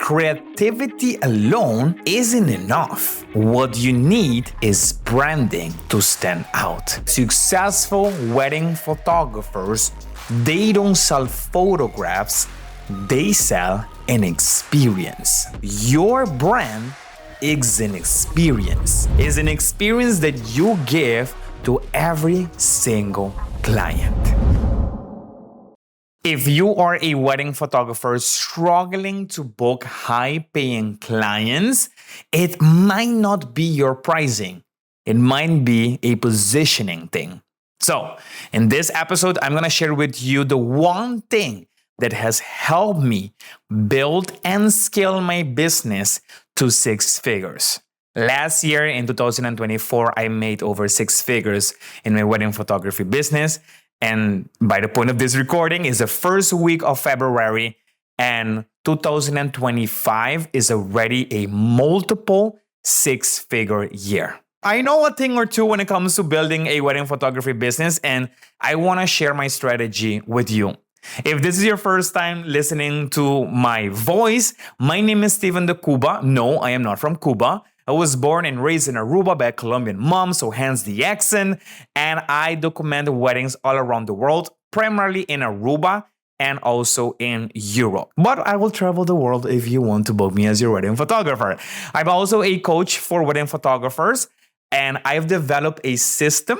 creativity alone isn't enough. What you need is branding to stand out. Successful wedding photographers, they don't sell photographs, they sell an experience. Your brand is an experience. It's an experience that you give to every single client. If you are a wedding photographer struggling to book high-paying clients, it might not be your pricing. It might be a positioning thing. So, in this episode, I'm going to share with you the one thing that has helped me build and scale my business to 6 figures. Last year in 2024, I made over 6 figures in my wedding photography business. And by the point of this recording is the first week of February, and 2025 is already a multiple 6-figure year. I know a thing or two when it comes to building a wedding photography business, and I want to share my strategy with you. If this is your first time listening to my voice, my name is Steven de Cuba. No, I am not from Cuba. I was born and raised in Aruba by a Colombian mom, so hence the accent. And I document weddings all around the world, primarily in Aruba and also in Europe. But I will travel the world if you want to book me as your wedding photographer. I'm also a coach for wedding photographers, and I've developed a system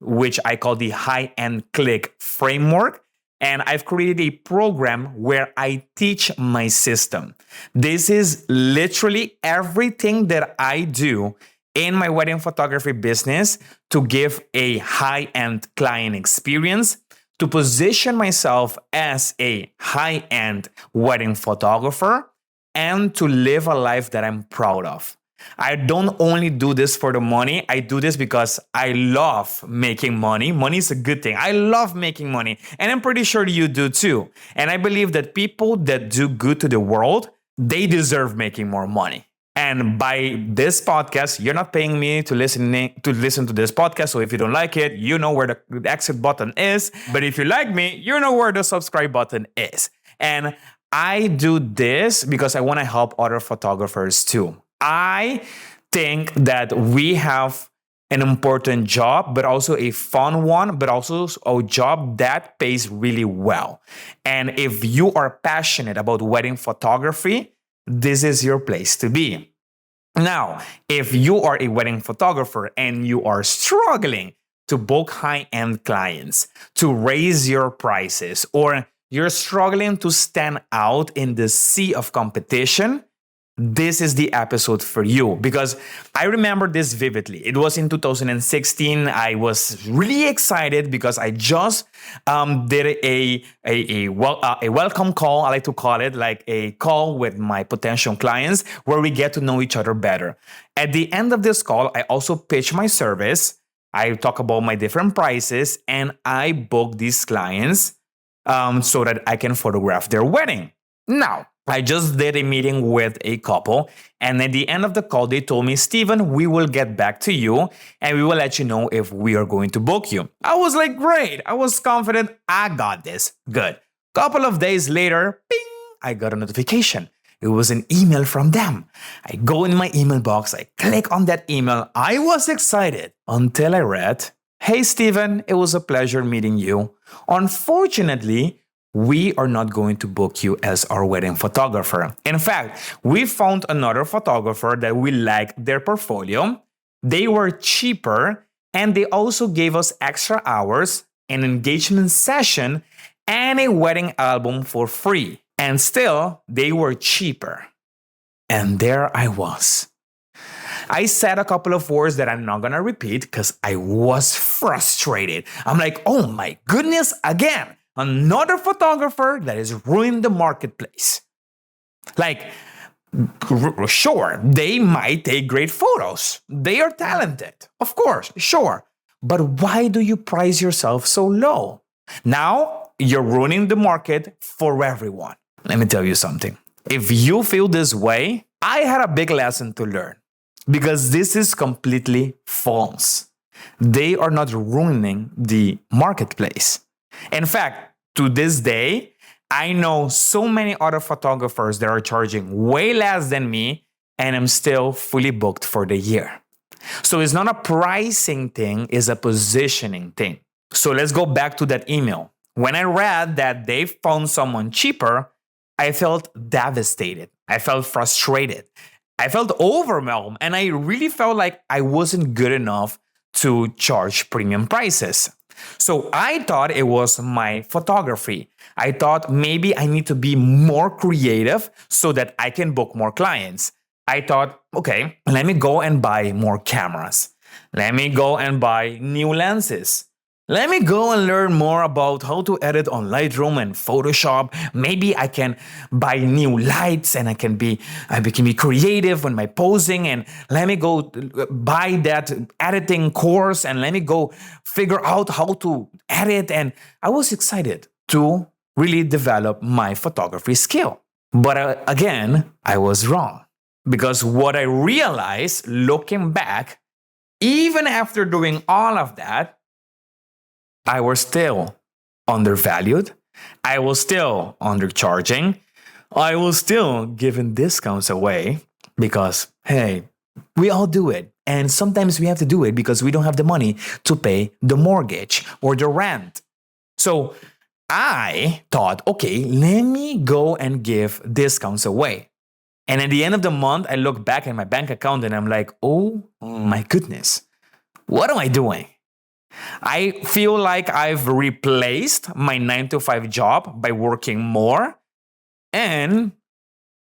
which I call the high-end click framework. And I've created a program where I teach my system. This is literally everything that I do in my wedding photography business to give a high-end client experience, to position myself as a high-end wedding photographer, and to live a life that I'm proud of. I don't only do this for the money. I do this because I love making money. Money is a good thing. I love making money. And I'm pretty sure you do too. And I believe that people that do good to the world, they deserve making more money. And by this podcast, you're not paying me to listen to this podcast. So if you don't like it, you know where the exit button is. But if you like me, you know where the subscribe button is. And I do this because I want to help other photographers too. I think that we have an important job, but also a fun one, but also a job that pays really well. And if you are passionate about wedding photography, this is your place to be. Now, if you are a wedding photographer and you are struggling to book high-end clients, to raise your prices, or you're struggling to stand out in the sea of competition, this is the episode for you, because I remember this vividly. It was in 2016. I was really excited because I just did a welcome call. I like to call it like a call with my potential clients where we get to know each other better. At the end of this call, I also pitch my service. I talk about my different prices, and I book these clients so that I can photograph their wedding. Now, I just did a meeting with a couple, and at the end of the call, they told me, Steven, we will get back to you and we will let you know if we are going to book you. I was like, great. I was confident. I got this. Good. Couple of days later, ping, I got a notification. It was an email from them. I go in my email box. I click on that email. I was excited until I read, hey, Steven, it was a pleasure meeting you. Unfortunately, we are not going to book you as our wedding photographer. In fact, we found another photographer that we liked their portfolio. They were cheaper, and they also gave us extra hours, an engagement session, and a wedding album for free. And still, they were cheaper. And there I was. I said a couple of words that I'm not going to repeat because I was frustrated. I'm like, oh my goodness, again. Another photographer that is ruining the marketplace. Like, sure, they might take great photos. They are talented. Of course, sure. But why do you price yourself so low? Now, you're ruining the market for everyone. Let me tell you something. If you feel this way, I had a big lesson to learn. Because this is completely false. They are not ruining the marketplace. In fact, to this day, I know so many other photographers that are charging way less than me, and I'm still fully booked for the year. So it's not a pricing thing, it's a positioning thing. So let's go back to that email. When I read that they found someone cheaper, I felt devastated. I felt frustrated. I felt overwhelmed, and I really felt like I wasn't good enough to charge premium prices. So I thought it was my photography. I thought maybe I need to be more creative so that I can book more clients. I thought, okay, let me go and buy more cameras. Let me go and buy new lenses. Let me go and learn more about how to edit on Lightroom and Photoshop. Maybe I can buy new lights and I can be creative when my posing, and let me go buy that editing course and let me go figure out how to edit. And I was excited to really develop my photography skill. But again, I was wrong, because what I realized looking back, even after doing all of that, I was still undervalued. I was still undercharging. I was still giving discounts away because, hey, we all do it. And sometimes we have to do it because we don't have the money to pay the mortgage or the rent. So I thought, okay, let me go and give discounts away. And at the end of the month, I look back at my bank account and I'm like, oh my goodness, what am I doing? I feel like I've replaced my 9 to 5 job by working more, and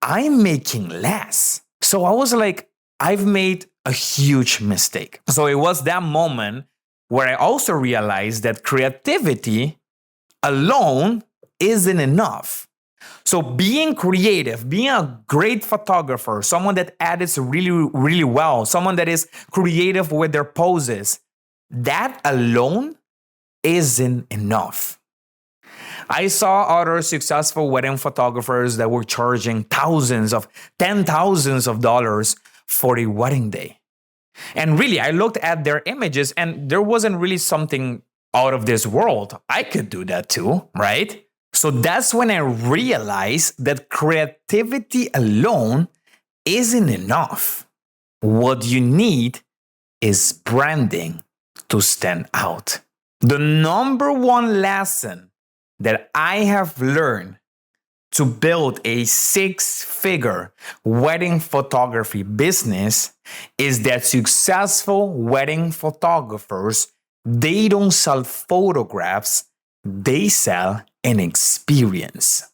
I'm making less. So I was like, I've made a huge mistake. So it was that moment where I also realized that creativity alone isn't enough. So being creative, being a great photographer, someone that edits really, really well, someone that is creative with their poses, that alone isn't enough. I saw other successful wedding photographers that were charging $10,000s of dollars for a wedding day. And really, I looked at their images and there wasn't really something out of this world. I could do that too, right? So that's when I realized that creativity alone isn't enough. What you need is branding to stand out. The number one lesson that I have learned to build a 6-figure wedding photography business is that successful wedding photographers, they don't sell photographs, they sell an experience.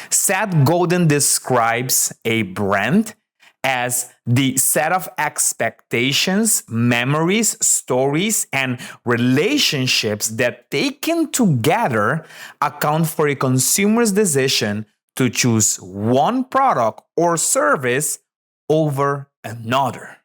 Seth Godin describes a brand as the set of expectations, memories, stories, and relationships that taken together account for a consumer's decision to choose one product or service over another.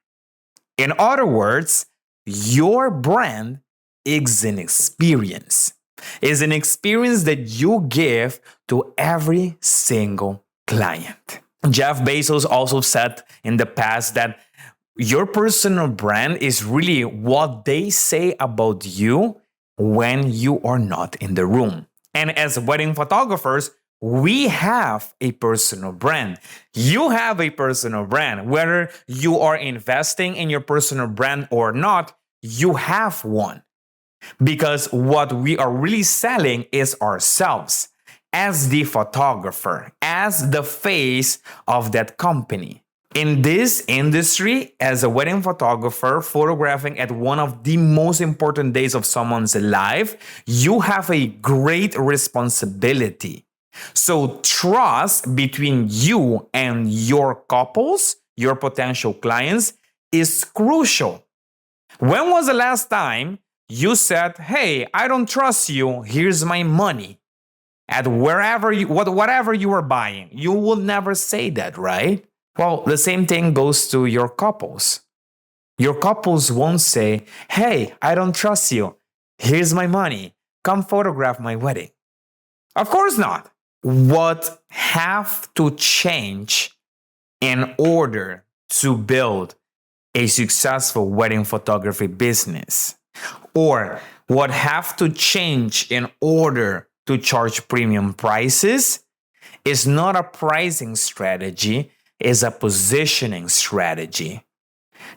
In other words, your brand is an experience. Is an experience that you give to every single client. Jeff Bezos also said in the past that your personal brand is really what they say about you when you are not in the room. And as wedding photographers, we have a personal brand. You have a personal brand. Whether you are investing in your personal brand or not, you have one. Because what we are really selling is ourselves as the photographer, as the face of that company. In this industry, as a wedding photographer, photographing at one of the most important days of someone's life, you have a great responsibility. So trust between you and your couples, your potential clients, is crucial. When was the last time you said, hey, I don't trust you, here's my money? At whatever you are buying, you will never say that, right? Well, the same thing goes to your couples. Your couples won't say, hey, I don't trust you. Here's my money. Come photograph my wedding. Of course not. What have to change in order to build a successful wedding photography business? Or what have to change in order to charge premium prices is not a pricing strategy, it's a positioning strategy.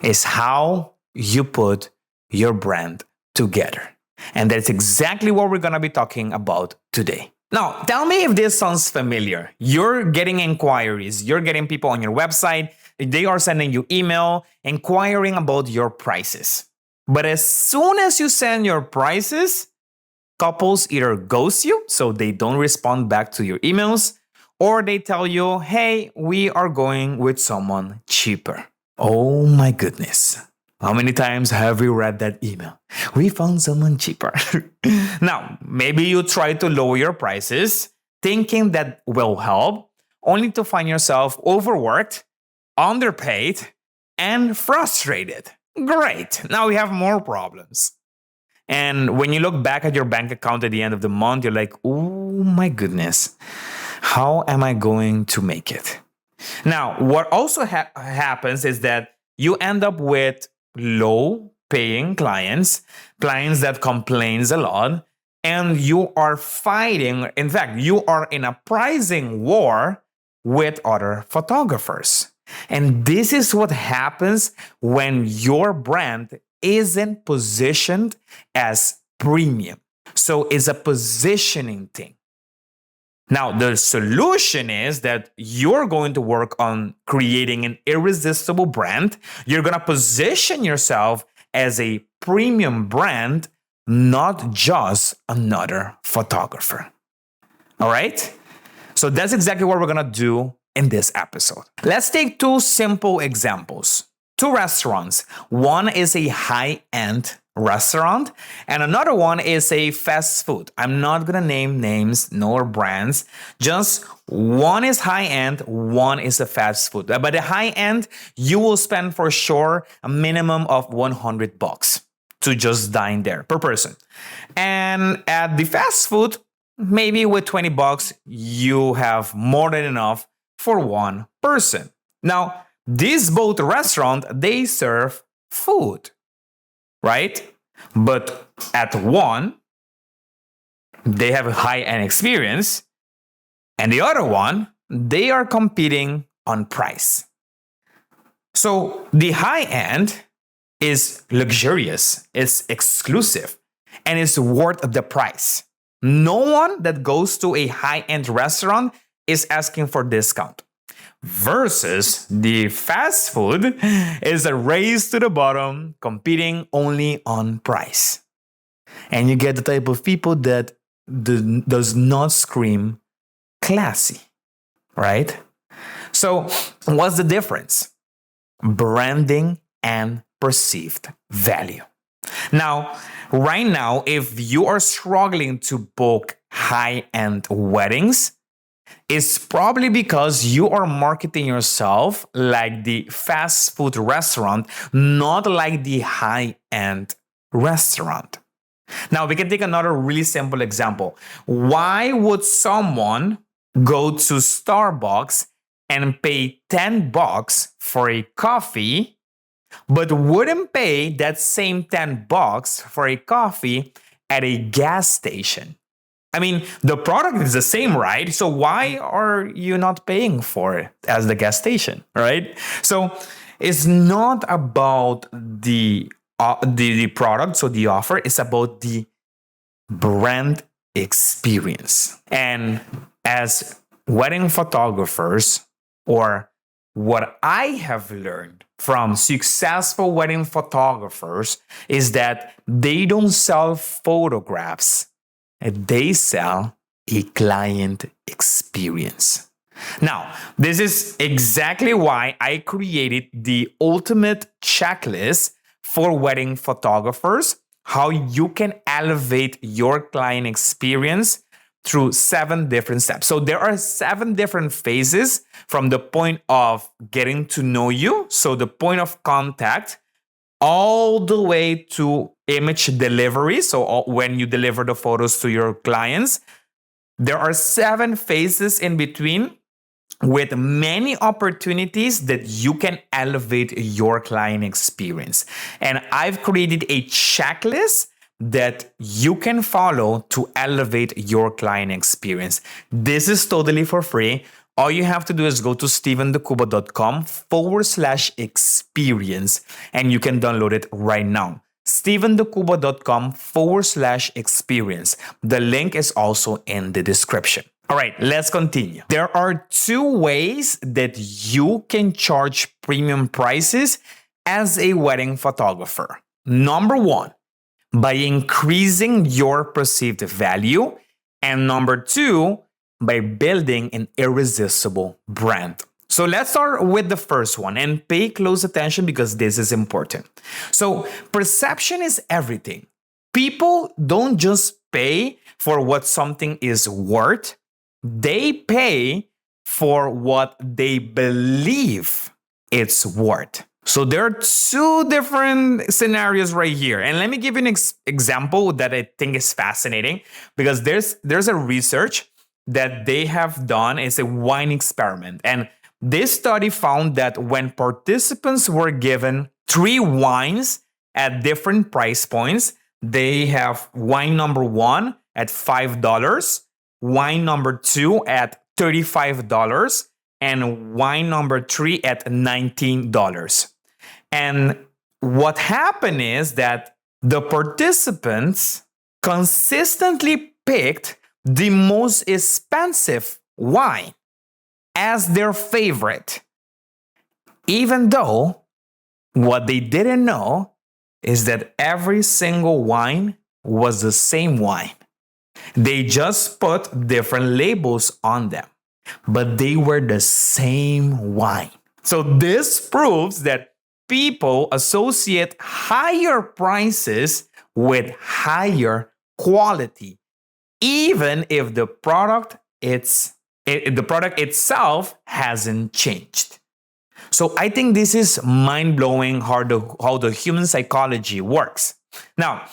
It's how you put your brand together. And that's exactly what we're going to be talking about today. Now, tell me if this sounds familiar. You're getting inquiries, you're getting people on your website, they are sending you email inquiring about your prices. But as soon as you send your prices, couples either ghost you, so they don't respond back to your emails, or they tell you, hey, we are going with someone cheaper. Oh my goodness. How many times have we read that email? We found someone cheaper. Now, maybe you try to lower your prices, thinking that will help, only to find yourself overworked, underpaid, and frustrated. Great. Now we have more problems. And when you look back at your bank account at the end of the month, you're like, oh my goodness, how am I going to make it? Now, what also happens is that you end up with low paying clients that complains a lot, and you are fighting. In fact, you are in a pricing war with other photographers. And this is what happens when your brand isn't positioned as premium. So it's a positioning thing. Now, the solution is that you're going to work on creating an irresistible brand. You're going to position yourself as a premium brand, not just another photographer. All right? So that's exactly what we're going to do in this episode. Let's take two simple examples. Two restaurants. One is a high-end restaurant and another one is a fast food. I'm not gonna name names nor brands. Just one is high-end, one is a fast food. But the high-end, you will spend for sure a minimum of $100 to just dine there per person. And at the fast food, maybe with $20, you have more than enough for one person. Now, these both restaurants, they serve food, right? But at one, they have a high-end experience, and the other one, they are competing on price. So the high-end is luxurious, it's exclusive, and it's worth the price. No one that goes to a high-end restaurant is asking for discount. Versus the fast food is a race to the bottom, competing only on price. And you get the type of people that does not scream classy, right? So what's the difference? Branding and perceived value. Now, right now, if you are struggling to book high-end weddings, it's probably because you are marketing yourself like the fast food restaurant, not like the high-end restaurant. Now, we can take another really simple example. Why would someone go to Starbucks and pay $10 for a coffee, but wouldn't pay that same $10 for a coffee at a gas station? I mean, the product is the same, right? So why are you not paying for it as the gas station, right? So it's not about the product, so the offer is about the brand experience. And as wedding photographers, or what I have learned from successful wedding photographers, is that they don't sell photographs. They sell a client experience. Now, this is exactly why I created the ultimate checklist for wedding photographers, how you can elevate your client experience through 7 different steps. So there are 7 different phases from the point of getting to know you, so the point of contact, all the way to image delivery. So when you deliver the photos to your clients, there are 7 phases in between with many opportunities that you can elevate your client experience. And I've created a checklist that you can follow to elevate your client experience. This is totally for free. All you have to do is go to stevendecuba.com/experience and you can download it right now. stevendecuba.com/experience. The link is also in the description. All right, let's continue. There are two ways that you can charge premium prices as a wedding photographer. Number one, by increasing your perceived value. And number two, by building an irresistible brand. So let's start with the first one and pay close attention because this is important. So perception is everything. People don't just pay for what something is worth. They pay for what they believe it's worth. So there are two different scenarios right here. And let me give you an example that I think is fascinating because there's a research that they have done. It's a wine experiment. And this study found that when participants were given 3 wines at different price points, they have wine number 1 at $5, wine number 2 at $35, and wine number 3 at $19. And what happened is that the participants consistently picked the most expensive wine as their favorite, even though what they didn't know is that every single wine was the same wine. They just put different labels on them, but they were the same wine. So this proves that people associate higher prices with higher quality, even if the product itself hasn't changed. So I think this is mind-blowing how the human psychology works. Now,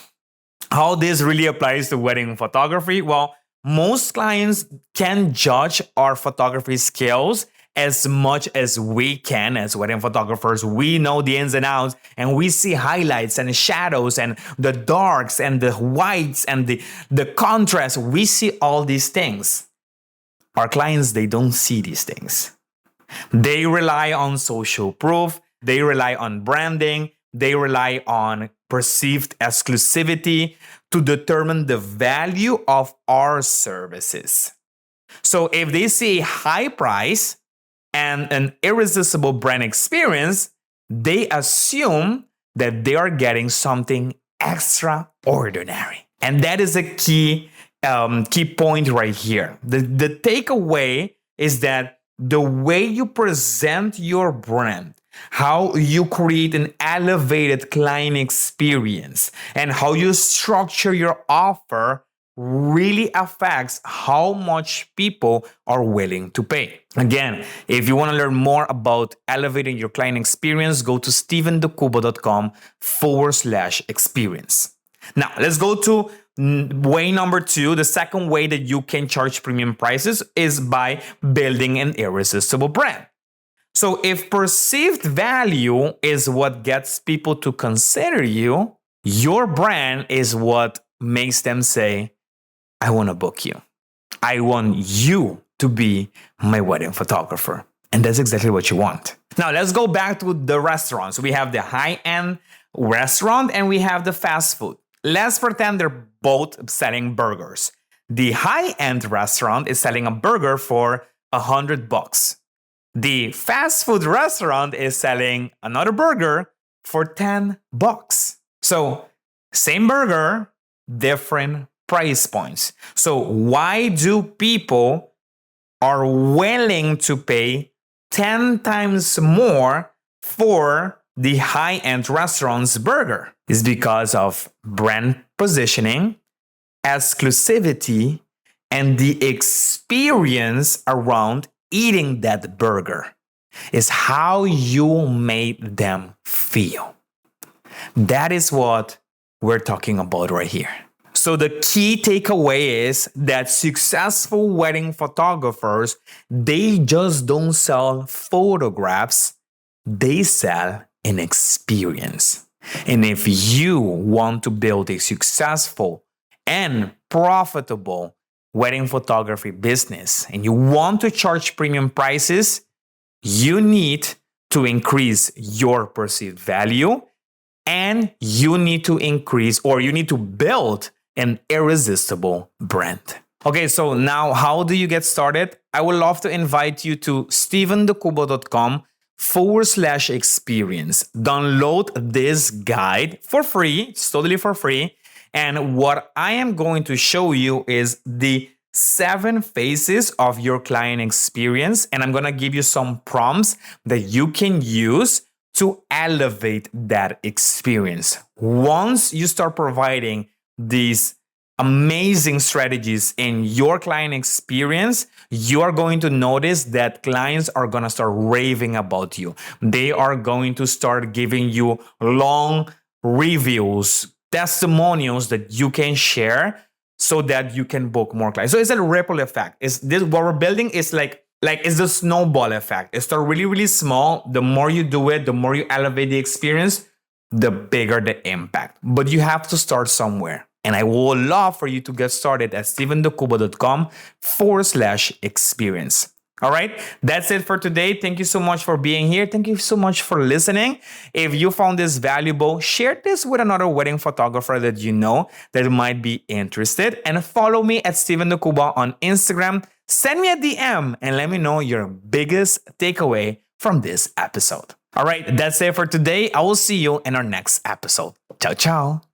how this really applies to wedding photography? Well, most clients can judge our photography skills as much as we can as wedding photographers. We know the ins and outs, and we see highlights and shadows and the darks and the whites and the contrast. We see all these things. Our clients, they don't see these things. They rely on social proof. They rely on branding. They rely on perceived exclusivity to determine the value of our services. So if they see a high price and an irresistible brand experience, they assume that they are getting something extraordinary. And that is a key point right here. The takeaway is that the way you present your brand, how you create an elevated client experience, and how you structure your offer really affects how much people are willing to pay. Again, if you want to learn more about elevating your client experience, go to stevendecuba.com/experience. Now, let's go to way number 2. The second way that you can charge premium prices is by building an irresistible brand. So if perceived value is what gets people to consider you, your brand is what makes them say, I want to book you. I want you to be my wedding photographer. And that's exactly what you want. Now, let's go back to the restaurants. We have the high-end restaurant and we have the fast food. Let's pretend they're both selling burgers. The high-end restaurant is selling a burger for $100. The fast food restaurant is selling another burger for $10. So, same burger, different price points. So, why do people are willing to pay 10 times more for the high-end restaurant's burger? It's because of brand positioning, exclusivity, and the experience around eating that burger. Is how you made them feel. That is what we're talking about right here. So the key takeaway is that successful wedding photographers, they just don't sell photographs, they sell an experience. And if you want to build a successful and profitable wedding photography business and you want to charge premium prices, you need to increase your perceived value and you need to increase or you need to build an irresistible brand. Okay, so now how do you get started? I would love to invite you to stevendecubo.com/experience. Download this guide for free. It's totally for free. And what I am going to show you is the 7 phases of your client experience. And I'm going to give you some prompts that you can use to elevate that experience. Once you start providing these amazing strategies in your client experience, you are going to notice that clients are going to start raving about you. They are going to start giving you long reviews, testimonials that you can share so that you can book more clients. So it's a ripple effect. Is this what we're building is like it's the snowball effect. It starts really, really small. The more you do it, the more you elevate the experience, the bigger the impact. But you have to start somewhere. And I would love for you to get started at stevendecubo.com/experience. All right, that's it for today. Thank you so much for being here. Thank you so much for listening. If you found this valuable, share this with another wedding photographer that you know that might be interested. And follow me at Steven De Cuba on Instagram. Send me a DM and let me know your biggest takeaway from this episode. All right, that's it for today. I will see you in our next episode. Ciao, ciao.